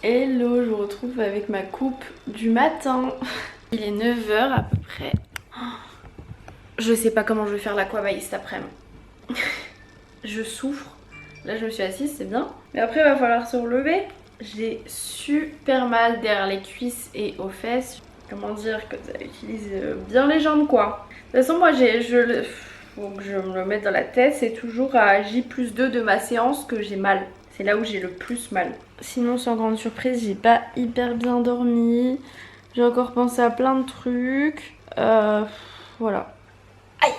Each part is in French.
Hello, je vous retrouve avec ma coupe du matin. Il est 9 h à peu près. Je sais pas comment je vais faire l'aquabaï cet après-midi. Je souffre. Là je me suis assise, c'est bien. Mais après il va falloir se relever. J'ai super mal derrière les cuisses et aux fesses. Comment dire que ça utilise bien les jambes quoi. De toute façon moi faut que je me le mette dans la tête, c'est toujours à J+2 de ma séance que j'ai mal. C'est là où j'ai le plus mal. Sinon sans grande surprise, j'ai pas hyper bien dormi. J'ai encore pensé à plein de trucs. Voilà. Aïe!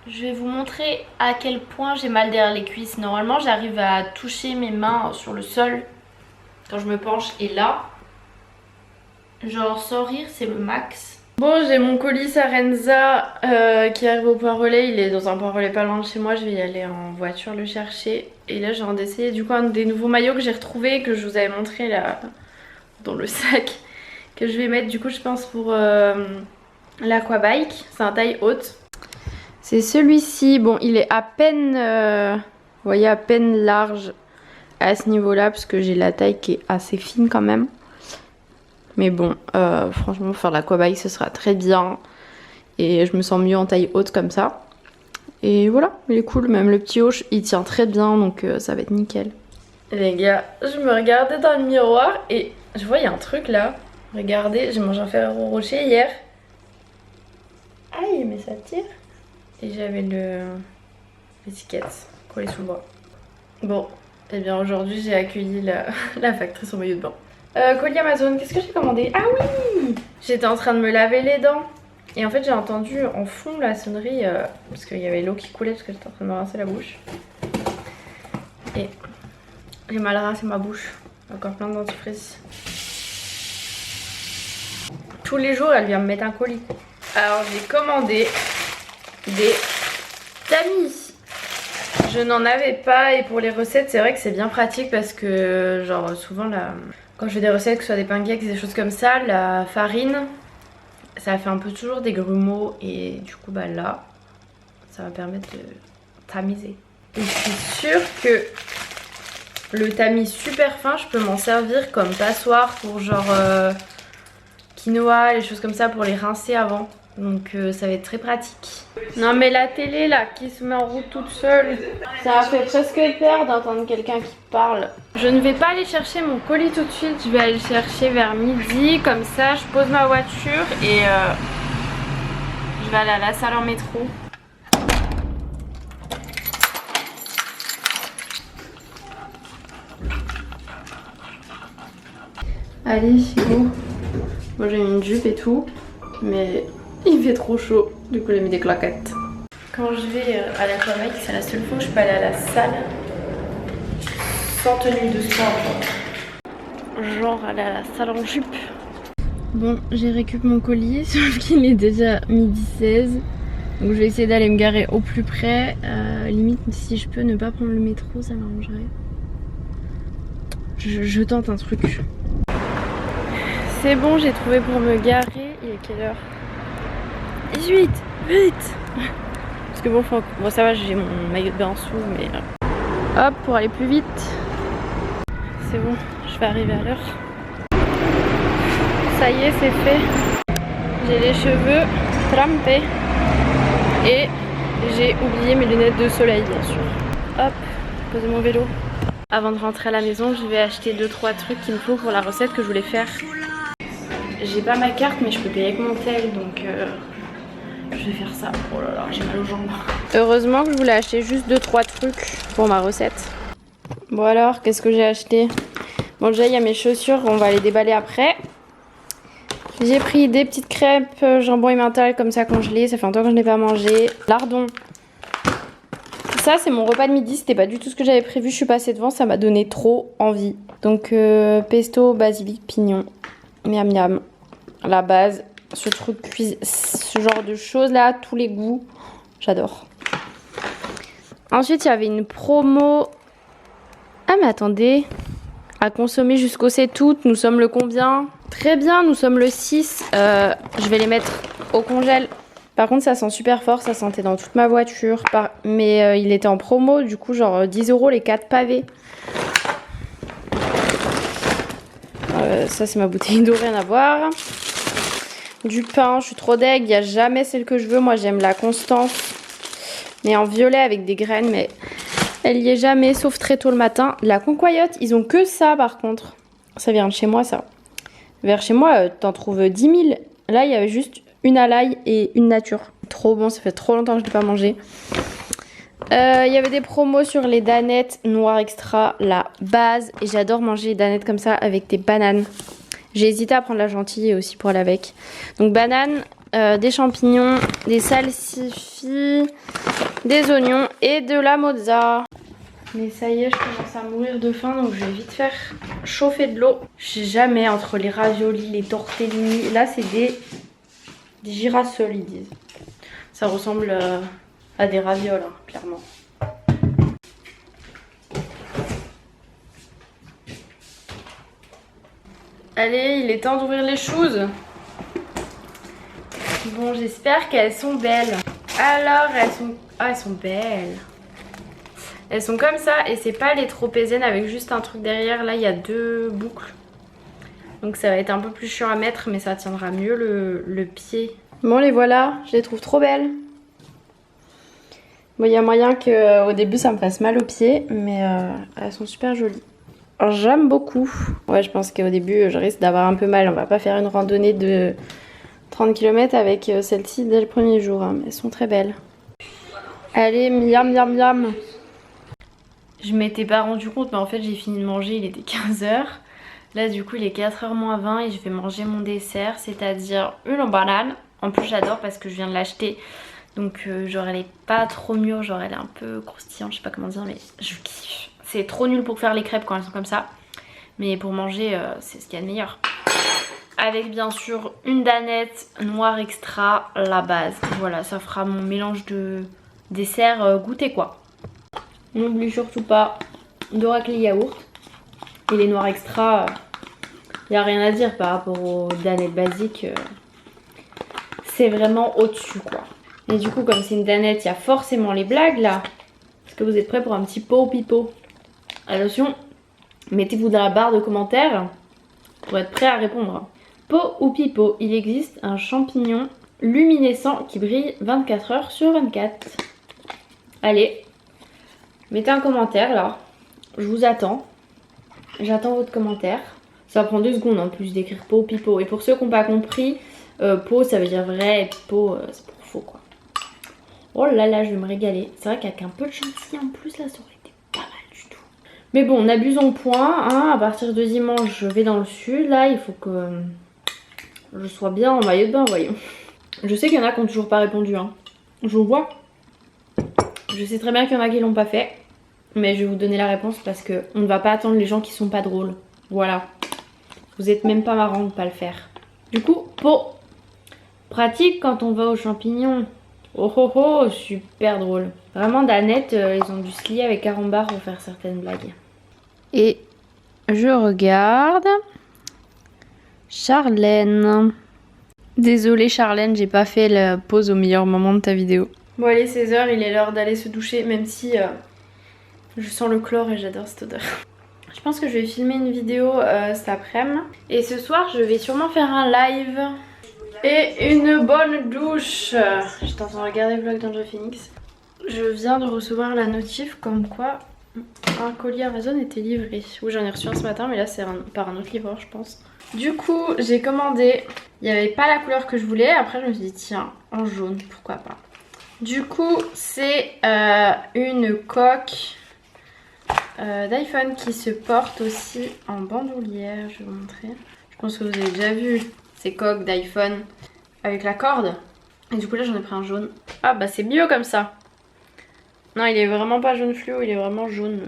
Je vais vous montrer à quel point j'ai mal derrière les cuisses. Normalement j'arrive à toucher mes mains sur le sol quand je me penche. Et là, genre sans rire, c'est le max. Bon, j'ai mon colis Sarenza qui arrive au point relais. Il est dans un point relais pas loin de chez moi. Je vais y aller en voiture le chercher. Et là, j'ai envie d'essayer du coup un des nouveaux maillots que j'ai retrouvé, que je vous avais montré là dans le sac, que je vais mettre du coup, je pense, pour l'aquabike. C'est un taille haute. C'est celui-ci. Bon, il est à peine, vous voyez, à peine large à ce niveau-là, parce que j'ai la taille qui est assez fine quand même. Mais bon, franchement, faire l'aquabike, ce sera très bien. Et je me sens mieux en taille haute comme ça. Et voilà, il est cool. Même le petit haut, il tient très bien, donc ça va être nickel. Les gars, je me regardais dans le miroir et je vois, il y a un truc là. Regardez, j'ai mangé un Ferrero Rocher hier. Aïe, mais ça tire. Et j'avais l'étiquette collée sous le bras. Bon, et bien aujourd'hui, j'ai accueilli la factrice au maillot de bain. Colis Amazon, qu'est-ce que j'ai commandé? Ah oui! J'étais en train de me laver les dents. Et en fait j'ai entendu en fond la sonnerie parce qu'il y avait l'eau qui coulait parce que j'étais en train de me rincer la bouche. Et j'ai mal rincé ma bouche. Encore plein de dentifrice. Tous les jours elle vient me mettre un colis. Alors j'ai commandé des tamis. Je n'en avais pas et pour les recettes c'est vrai que c'est bien pratique parce que genre souvent quand je fais des recettes, que ce soit des pancakes, des choses comme ça, la farine, ça fait un peu toujours des grumeaux et du coup bah là, ça va permettre de tamiser. Et je suis sûre que le tamis super fin, je peux m'en servir comme passoire pour genre quinoa, les choses comme ça pour les rincer avant. Donc ça va être très pratique. Non mais la télé là qui se met en route toute seule, ça a fait presque peur d'entendre quelqu'un qui parle. Je ne vais pas aller chercher mon colis tout de suite, je vais aller le chercher vers midi. Comme ça je pose ma voiture et je vais aller à la salle en métro. Allez, c'est beau. Moi j'ai mis une jupe et tout, mais il fait trop chaud, du coup j'ai mis des claquettes. Quand je vais à l'aquabike, c'est la seule fois où je peux aller à la salle sans tenue de sport. Genre aller à la salle en jupe. Bon, j'ai récupéré mon colis, sauf qu'il est déjà 12h16. Donc je vais essayer d'aller me garer au plus près. Limite, si je peux ne pas prendre le métro, ça m'arrangerait. Je tente un truc. C'est bon, j'ai trouvé pour me garer. Il est quelle heure? 18, vite. Parce que bon, ça va, j'ai mon maillot de bain en dessous, mais hop, pour aller plus vite. C'est bon, je vais arriver à l'heure. Ça y est, c'est fait. J'ai les cheveux trempés et j'ai oublié mes lunettes de soleil, bien sûr. Hop, poser mon vélo. Avant de rentrer à la maison, je vais acheter 2-3 trucs qu'il me faut pour la recette que je voulais faire. J'ai pas ma carte, mais je peux payer avec mon tel, donc je vais faire ça. Oh là là, j'ai mal aux jambes. Heureusement que je voulais acheter juste 2-3 trucs pour ma recette. Bon alors, qu'est-ce que j'ai acheté? Bon déjà, il y a mes chaussures, on va les déballer après. J'ai pris des petites crêpes jambon emmental comme ça congelées, ça fait longtemps que je n'ai pas mangé. Lardons. Ça c'est mon repas de midi, c'était pas du tout ce que j'avais prévu, je suis passée devant, ça m'a donné trop envie. Donc pesto, basilic, pignon, miam miam. La base, ce truc ce genre de choses là, tous les goûts, j'adore. Ensuite il y avait une promo. Ah mais attendez, à consommer jusqu'au 7 août, nous sommes le combien? Très bien, nous sommes le 6. Je vais les mettre au congèle. Par contre ça sent super fort, ça sentait dans toute ma voiture. Mais il était en promo, du coup genre 10 € les 4 pavés. Ça c'est ma bouteille d'eau, rien à voir. Du pain, je suis trop deg, il n'y a jamais celle que je veux. Moi j'aime la Constance, mais en violet avec des graines, mais elle y est jamais, sauf très tôt le matin. La Concoyote, ils ont que ça par contre. Ça vient de chez moi ça. Vers chez moi, t'en trouves 10 000. Là, il y avait juste une à l'ail et une nature. Trop bon, ça fait trop longtemps que je ne l'ai pas mangé. Il y avait des promos sur les danettes noir extra, la base. Et j'adore manger les danettes comme ça avec des bananes. J'ai hésité à prendre la gentille aussi pour aller avec. Donc banane, des champignons, des salsifis, des oignons et de la mozza. Mais ça y est, je commence à mourir de faim, donc je vais vite faire chauffer de l'eau. Je sais jamais, entre les raviolis, les tortellini. Là, c'est des girasol, ils disent. Ça ressemble à des ravioles, hein, clairement. Allez, il est temps d'ouvrir les choses. Bon, j'espère qu'elles sont belles. Alors, elles sont belles. Elles sont comme ça et c'est pas les tropéziennes avec juste un truc derrière. Là, il y a 2 boucles. Donc ça va être un peu plus chiant à mettre, mais ça tiendra mieux le pied. Bon, les voilà. Je les trouve trop belles. Bon, il y a moyen qu'au début, ça me fasse mal aux pieds, mais elles sont super jolies. J'aime beaucoup. Ouais, je pense qu'au début, je risque d'avoir un peu mal. On va pas faire une randonnée de 30 km avec celle-ci dès le premier jour, hein, mais elles sont très belles. Allez, miam, miam, miam. Je m'étais pas rendu compte, mais en fait j'ai fini de manger, il était 15 h. Là du coup il est 4 h moins 20 et je vais manger mon dessert, c'est-à-dire une banane. En plus j'adore parce que je viens de l'acheter. Donc genre elle est pas trop mûre, genre elle est un peu croustillante, je sais pas comment dire, mais je kiffe. C'est trop nul pour faire les crêpes quand elles sont comme ça. Mais pour manger c'est ce qu'il y a de meilleur. Avec bien sûr une danette noire extra, la base. Voilà, ça fera mon mélange de dessert goûté quoi. N'oublie surtout pas de racler yaourt. Et les noirs extra, il n'y a rien à dire par rapport aux danettes basiques. C'est vraiment au-dessus quoi. Et du coup, comme c'est une danette, il y a forcément les blagues là. Est-ce que vous êtes prêts pour un petit pot au pipeau? Attention, mettez-vous dans la barre de commentaires pour être prêts à répondre. Pot ou pipeau, il existe un champignon luminescent qui brille 24 h sur 24. Allez. Mettez un commentaire là, je vous attends. J'attends votre commentaire. Ça prend 2 secondes en plus d'écrire pot, pipeau. Et pour ceux qui n'ont pas compris, pot ça veut dire vrai et pipeau c'est pour faux quoi. Oh là là, je vais me régaler. C'est vrai qu'avec un peu de chantilly en plus là, ça aurait été pas mal du tout. Mais bon, n'abusons point, hein. À partir de dimanche, je vais dans le sud. Là, il faut que je sois bien en maillot de bain, voyons. Je sais qu'il y en a qui n'ont toujours pas répondu, hein. Je vous vois. Je sais très bien qu'il y en a qui l'ont pas fait, mais je vais vous donner la réponse parce que on ne va pas attendre les gens qui sont pas drôles. Voilà. Vous êtes même pas marrant de pas le faire. Du coup, pot. Pratique quand on va aux champignons. Oh oh oh, super drôle. Vraiment, Danette, ils ont dû se lier avec Carambar pour faire certaines blagues. Et je regarde Charlène. Désolée Charlène, j'ai pas fait la pause au meilleur moment de ta vidéo. Bon allez, 16 h, il est l'heure d'aller se doucher, même si je sens le chlore et j'adore cette odeur. Je pense que je vais filmer une vidéo cet après-midi. Et ce soir, je vais sûrement faire un live et une bonne douche. J'étais en train de regarder le vlog d'Angel Phoenix. Je viens de recevoir la notif comme quoi un colis Amazon était livré. Oui, j'en ai reçu un ce matin, mais là c'est par un autre livreur, je pense. Du coup, j'ai commandé. Il n'y avait pas la couleur que je voulais. Après, je me suis dit, tiens, en jaune, pourquoi pas. Du coup, c'est une coque d'iPhone qui se porte aussi en bandoulière. Je vais vous montrer. Je pense que vous avez déjà vu ces coques d'iPhone avec la corde. Et du coup, là, j'en ai pris un jaune. Ah, bah c'est mieux comme ça. Non, il est vraiment pas jaune fluo, il est vraiment jaune.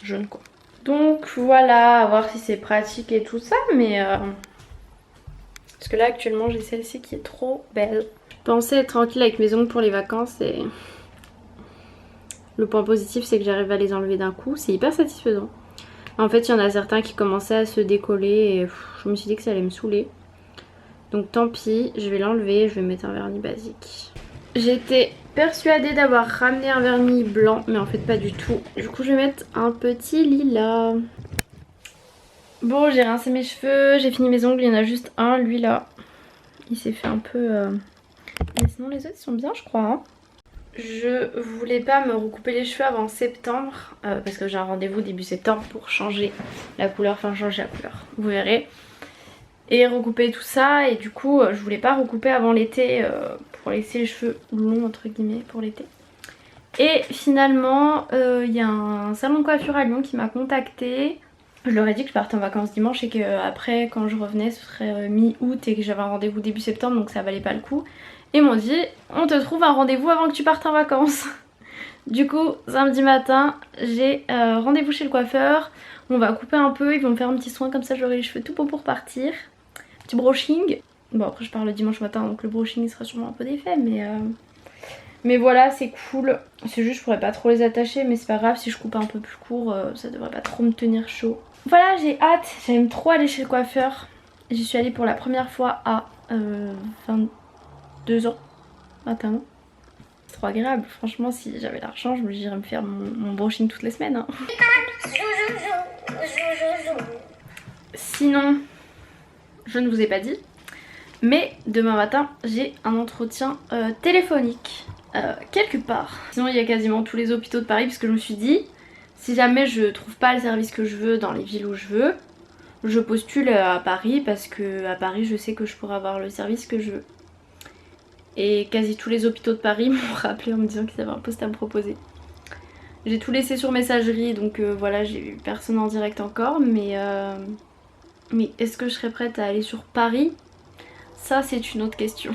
Jaune quoi. Donc voilà, à voir si c'est pratique et tout ça, mais parce que là actuellement j'ai celle-ci qui est trop belle. Je pensais être tranquille avec mes ongles pour les vacances et le point positif c'est que j'arrive à les enlever d'un coup, c'est hyper satisfaisant. En fait il y en a certains qui commençaient à se décoller et je me suis dit que ça allait me saouler. Donc tant pis, je vais l'enlever, je vais mettre un vernis basique. J'étais persuadée d'avoir ramené un vernis blanc, mais en fait pas du tout. Du coup je vais mettre un petit lilas. Bon, j'ai rincé mes cheveux, j'ai fini mes ongles, il y en a juste un, lui là. Il s'est fait un peu... Mais sinon les autres ils sont bien je crois. Hein. Je voulais pas me recouper les cheveux avant septembre parce que j'ai un rendez-vous début septembre pour changer la couleur, enfin changer la couleur, vous verrez. Et recouper tout ça et du coup je voulais pas recouper avant l'été pour laisser les cheveux longs entre guillemets pour l'été. Et finalement il y a un salon de coiffure à Lyon qui m'a contactée. Je leur ai dit que je partais en vacances dimanche et qu'après quand je revenais ce serait mi-août et que j'avais un rendez-vous début septembre donc ça valait pas le coup. Et ils m'ont dit on te trouve un rendez-vous avant que tu partes en vacances. Du coup samedi matin j'ai rendez-vous chez le coiffeur. On va couper un peu, ils vont me faire un petit soin comme ça j'aurai les cheveux tout beaux pour partir. Petit brushing. Bon après je pars le dimanche matin donc le brushing sera sûrement un peu d'effet mais voilà c'est cool. C'est juste je pourrais pas trop les attacher mais c'est pas grave si je coupe un peu plus court ça devrait pas trop me tenir chaud. Voilà j'ai hâte, j'aime trop aller chez le coiffeur. J'y suis allée pour la première fois à 22 ans, 21 ans. C'est trop agréable, franchement si j'avais l'argent je me dirais me faire mon brushing toutes les semaines. Hein. Sinon, je ne vous ai pas dit, mais demain matin j'ai un entretien téléphonique quelque part. Sinon il y a quasiment tous les hôpitaux de Paris parce que je me suis dit, si jamais je trouve pas le service que je veux dans les villes où je veux, je postule à Paris parce que à Paris je sais que je pourrais avoir le service que je veux. Et quasi tous les hôpitaux de Paris m'ont rappelé en me disant qu'ils avaient un poste à me proposer. J'ai tout laissé sur messagerie donc voilà j'ai eu personne en direct encore mais est-ce que je serais prête à aller sur Paris? Ça c'est une autre question.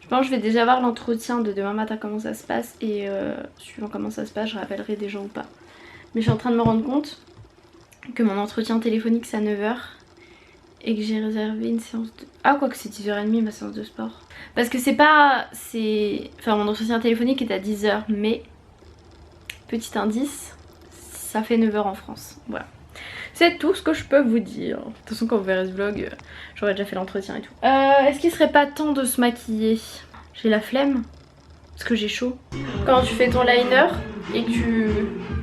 Je pense que je vais déjà voir l'entretien de demain matin comment ça se passe et suivant comment ça se passe je rappellerai des gens ou pas. Mais je suis en train de me rendre compte que mon entretien téléphonique c'est à 9 h et que j'ai réservé une séance de... Ah quoi que c'est 10h30 ma séance de sport. Parce que c'est pas... Enfin mon entretien téléphonique est à 10 h mais petit indice, ça fait 9 h en France. Voilà. C'est tout ce que je peux vous dire. De toute façon quand vous verrez ce vlog, j'aurais déjà fait l'entretien et tout. Est-ce qu'il serait pas temps de se maquiller? J'ai la flemme parce que j'ai chaud. Quand tu fais ton liner et que tu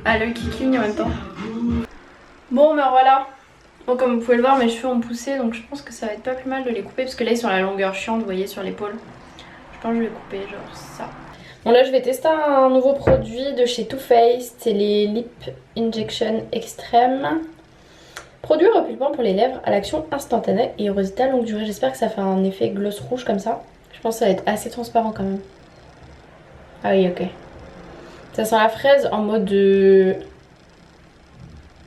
as l'œil qui cligne en même temps. Bon ben voilà. Bon comme vous pouvez le voir mes cheveux ont poussé donc je pense que ça va être pas plus mal de les couper parce que là ils sont à la longueur chiante vous voyez sur l'épaule. Je pense que je vais couper genre ça. Bon là je vais tester un nouveau produit de chez Too Faced, c'est les Lip Injection Extreme. Produit repulpant pour les lèvres à l'action instantanée et au résultat longue durée. J'espère que ça fait un effet gloss rouge comme ça. Je pense que ça va être assez transparent quand même. Ah oui ok. Ça sent la fraise en mode de...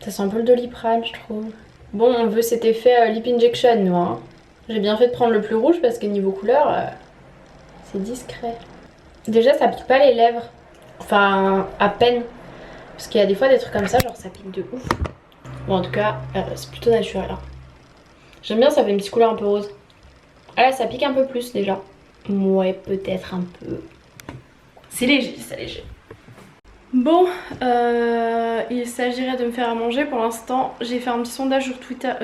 Ça sent un peu le Doliprane je trouve. Bon on veut cet effet Lip Injection nous hein. J'ai bien fait de prendre le plus rouge parce que niveau couleur c'est discret. Déjà ça pique pas les lèvres. Enfin à peine. Parce qu'il y a des fois des trucs comme ça genre ça pique de ouf. Bon en tout cas c'est plutôt naturel hein. J'aime bien ça fait une petite couleur un peu rose. Ah là ça pique un peu plus déjà. Ouais peut-être un peu. C'est léger, c'est léger. Bon il s'agirait de me faire à manger. Pour l'instant j'ai fait un petit sondage sur Twitter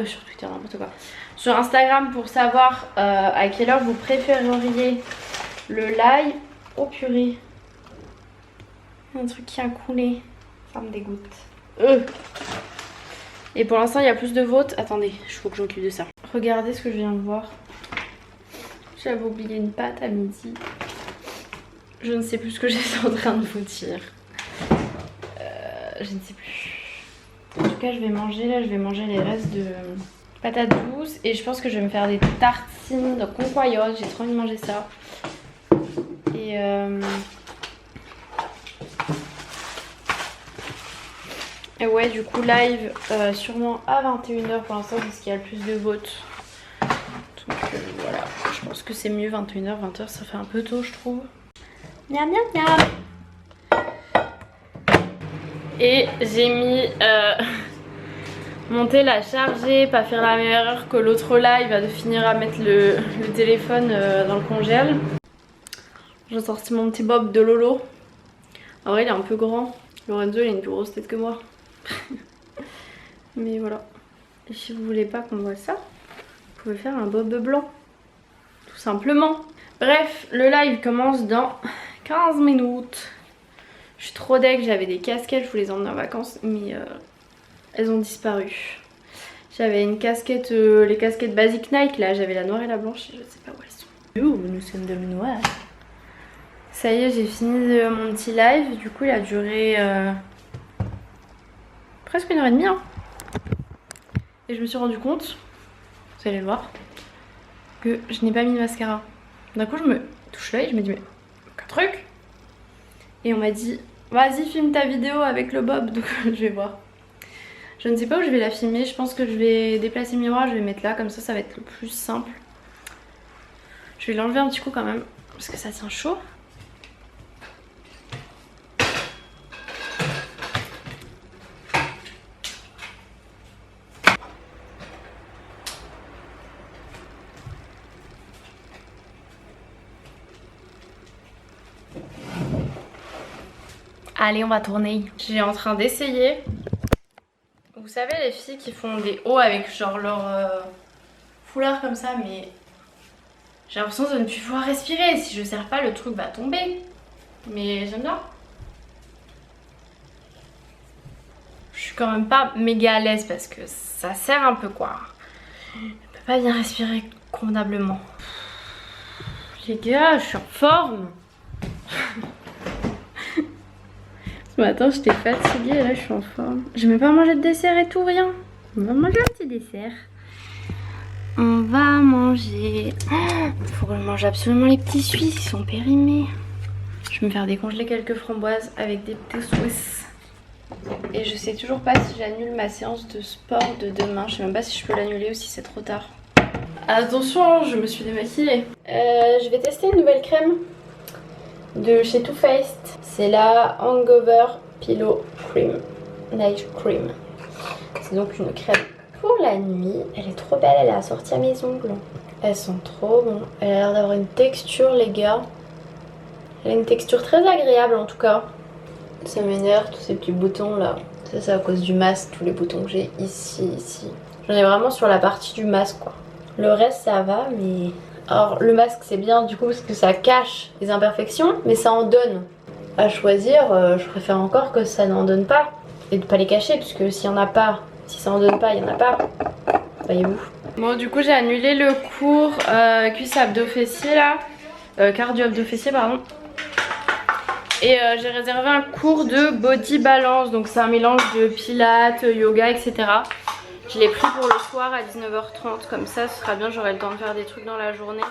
n'importe quoi. Sur Instagram pour savoir à quelle heure vous préféreriez le live. Oh purée. Un truc qui a coulé. Ça me dégoûte. Et pour l'instant il y a plus de votes. Attendez, il faut que j'occupe de ça. Regardez ce que je viens de voir. J'avais oublié une pâte à midi. Je ne sais plus ce que j'étais en train de vous dire. Je ne sais plus. En tout cas je vais manger là, je vais manger les restes de patates douces. Et je pense que je vais me faire des tartines de concoyote. J'ai trop envie de manger ça. Et ouais du coup live sûrement à 21 h pour l'instant c'est ce qu'il y a le plus de votes. Donc voilà, je pense que c'est mieux 21 h, 20 h ça fait un peu tôt je trouve. Miam miam miam. Et j'ai mis monter la charger, pas faire la même erreur que l'autre live de finir à mettre le téléphone dans le congèle. J'ai sorti mon petit bob de Lolo. En vrai il est un peu grand. Lorenzo il a une plus grosse tête que moi. Mais voilà. Et si vous voulez pas qu'on voit ça, vous pouvez faire un bob blanc. Tout simplement. Bref, le live commence dans 15 minutes. Je suis trop deg, j'avais des casquettes, je voulais les emmener en vacances, mais elles ont disparu. J'avais une casquette, les casquettes basiques Nike là, j'avais la noire et la blanche, je sais pas où elles sont. Ouh, nous sommes de noir. Ça y est, j'ai fini mon petit live, du coup il a duré presque 1h30 hein. Et je me suis rendu compte, vous allez le voir, que je n'ai pas mis de mascara. D'un coup je me touche l'œil, je me dis mais qu'un truc. Et on m'a dit vas-y filme ta vidéo avec le bob, donc je vais voir. Je ne sais pas où je vais la filmer, je pense que je vais déplacer le miroir, je vais mettre là, comme ça va être le plus simple. Je vais l'enlever un petit coup quand même, parce que ça tient chaud. Allez, on va tourner. J'ai en train d'essayer. Vous savez les filles qui font des hauts avec genre leur foulard comme ça, mais j'ai l'impression de ne plus pouvoir respirer. Si je serre pas, le truc va tomber. Mais j'aime bien. Je suis quand même pas méga à l'aise parce que ça serre un peu quoi. Je peux pas bien respirer convenablement. Les gars, je suis en forme. Ce matin j'étais fatiguée et là je suis en forme. J'ai même pas mangé de dessert et tout, rien. On va manger un petit dessert. On va manger... Il faut que je mange absolument les petits Suisses, ils sont périmés. Je vais me faire décongeler quelques framboises avec des petits Suisses. Et je sais toujours pas si j'annule ma séance de sport de demain. Je sais même pas si je peux l'annuler ou si c'est trop tard. Attention, je me suis démaquillée. Je vais tester une nouvelle crème de chez Too Faced. C'est la Hangover Pillow Cream, Night Cream. C'est donc une crème pour la nuit. Elle est trop belle, elle est assortie à mes ongles. Elles sont trop bon. Elle a l'air d'avoir une texture les gars. Elle a une texture très agréable en tout cas. Ça m'énerve tous ces petits boutons là. Ça c'est à cause du masque, tous les boutons que j'ai ici. J'en ai vraiment sur la partie du masque quoi. Le reste ça va mais... Alors le masque c'est bien du coup parce que ça cache les imperfections mais ça en donne. À choisir, je préfère encore que ça n'en donne pas et de pas les cacher puisque s'il y en a pas, si ça en donne pas, il y en a pas. Voyez-vous. Bon du coup j'ai annulé le cours cuisse abdos fessiers là, cardio abdos fessiers pardon. Et j'ai réservé un cours de body balance, donc c'est un mélange de pilates, yoga, etc. Je l'ai pris pour le soir à 19h30, comme ça ce sera bien, j'aurai le temps de faire des trucs dans la journée.